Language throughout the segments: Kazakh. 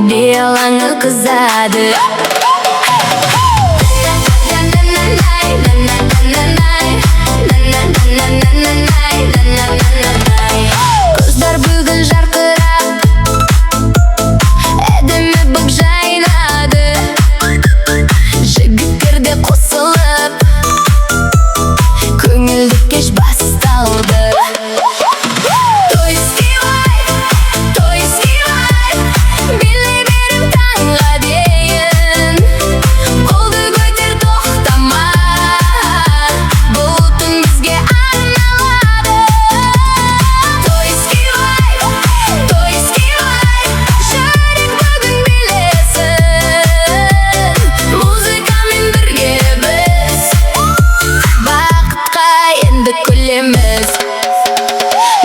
Белаңы қызады. Қыздар бүгін жарқырап, әдемі боп жайнады. Жігіттер де қосылып, көңілді кеш басталды.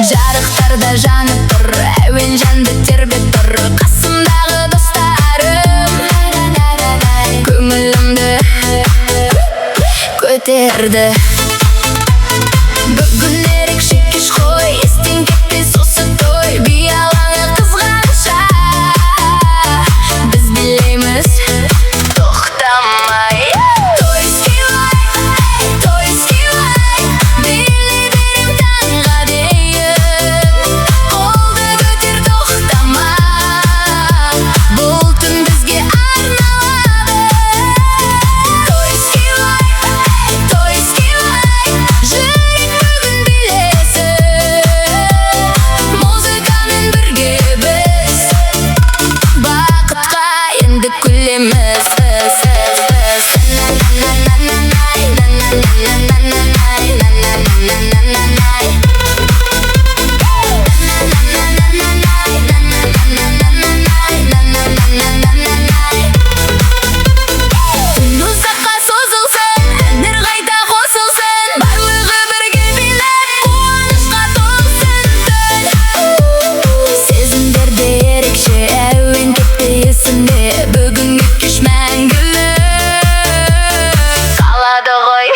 Жарықтарда жанып тұр, әуен жанды тербеп тұр. Қасымдағы достарым көңілімді көтерді. Бүгін ерекше кеш қой, естен кетпес осы той. Би алаңы қызғанша біз билейміз тоқтамай. Бүгінгі кеш мәңгілі қалады ғой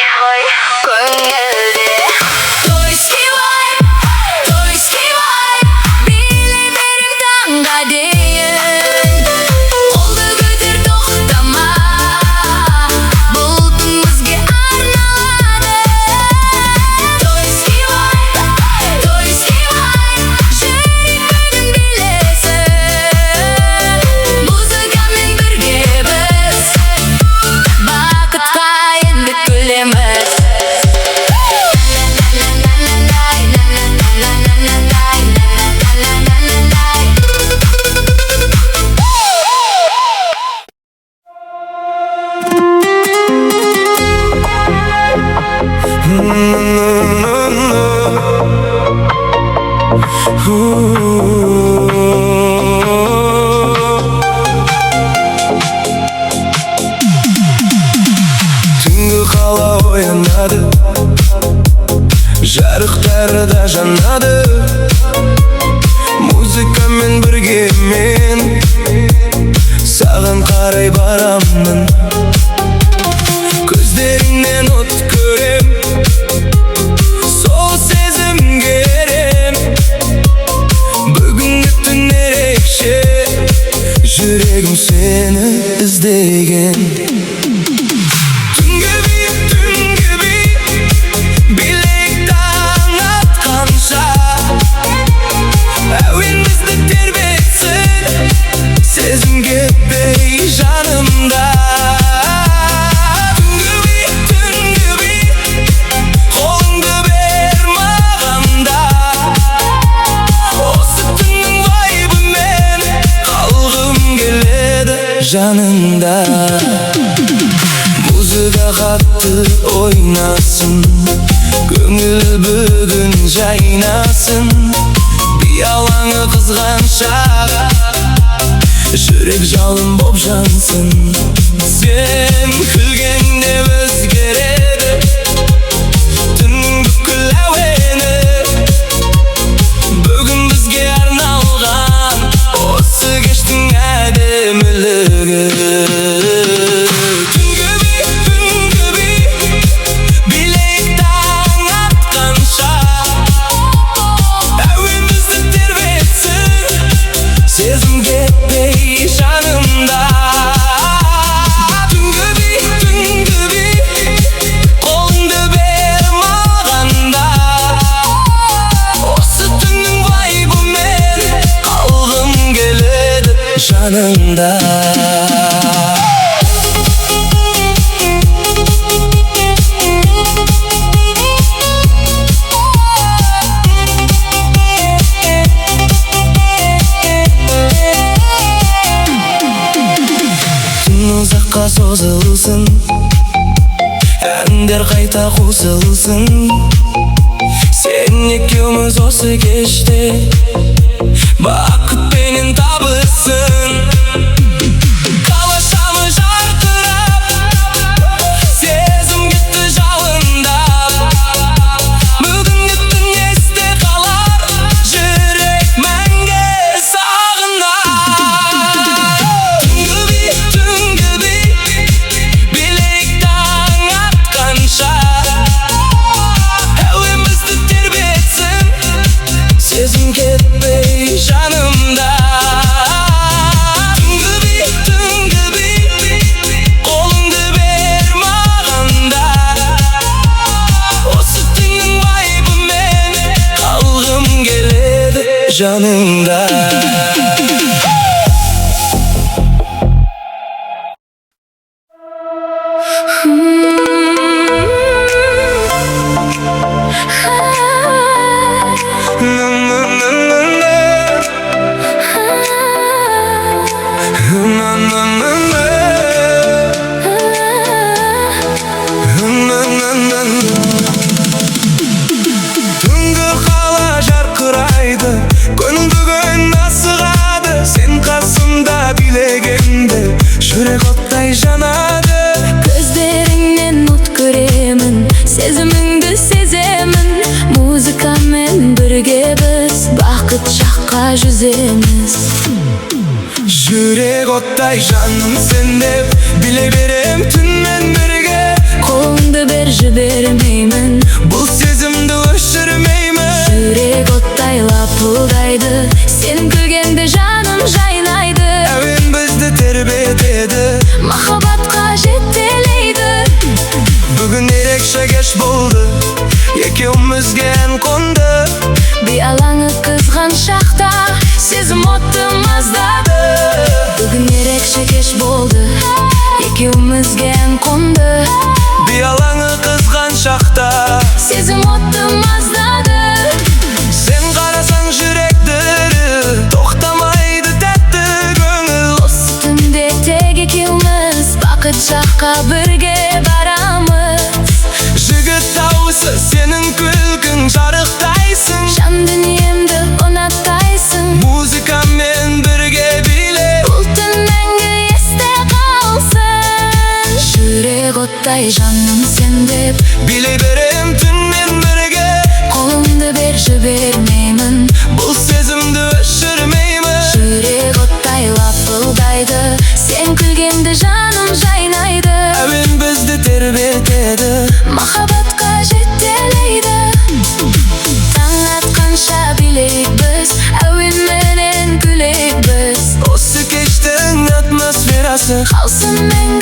көңілде. Тойский вайб, билей берем таңға дейін. Қолды көтер тоқтама, бұл түн бізге арналады. Тойский вайб, жүрек бүгін билесін. Түнгі қала оянады, жарықтары да жанады. Музыкамен бірге мен саған қарай барамын. Көздеріңнен от көрем, сол сезімге ерем. Бүгінгі түн ерекше, жүрегім сені іздеген. Жанында музыка қатты ойнасын, көңіл бүгін жайнасын. Би алаңы қызғанша жүрек жалын боп жансын. Сен күлгенде өзгереді түннің бүкіл әуені. Бүгін бізге арналған осы кештің әдемілігі. Түнгі би, билейік таң атқанша. Әуен бізді тербетсін, Сезім кетпей жанымда. Түнгі би қолыңды бер мағанда. Осы түннің вайбымен қалғым келеді жаныңда. Ұзаққа созылсын, әндер қайта қосылсын. Сен екеуміз осы кеште бақытпенен табылсын. Қалашамы жарқырап, сезім кетті жалындап. Бүгінгі түн есте қалар, жүрек мәңгі сағынар. Сезім кетпей жанымда. Түнгі би қолыңды бер мағанда. Осы түннің вайбымен қалғым келеді жаныңда. Түнгі қала жарқырайды, күн бүгін асығады. Сен қасымда билегенде жүрек оттай жанады. Көздеріңнен от көремін, сезіміңді сеземін. Музыкамен бірге біз бақыт жаққа жүземіз. Жүрек оттай жаным сен деп билей берем түнмен бірге. Қолыңды бер жібермеймін, бұл сезімді өшірмеймін. жүрек оттай лапылдайды, сен күлгенде жаным жайнайды. Әуен бізді тербетеді, Махаббатқа жетелейді. бүгін ерекше кеш болды, екеумізге ән қонды. Би алаңы қызған шақта сезім отты маздады. Бүгін ерекше кеш болды, екеумізге ән қонды. Би алаңы қызған шақта Сезім отты маздады. сен қарасаң жүрек дірі, тоқтамайды тәтті көңіл. Осы түнде тек екеуміз бақыт жаққа бірге барамыз. Жігіт дауысы сенің күлкің жарықтайсың. Жан дүниемді ұнатайсың. Музыкамен бірге биле, Бұл түн мәңгі есте қалсын. Жүрек оттай жаным сен деп билей берем түнмен бірге. қолыңды бер жібермеймін, Бұл сезімді өшірмеймін. жүрек оттай лапылдайды, сен күлгенде жаным жайнайды. Әуен бізді тербетеді, Махаббатқа жетелейді. Таң атқанша билейік біз, әуенменен күлейік біз. осы кештің атмосферасы Қалсын мәңгі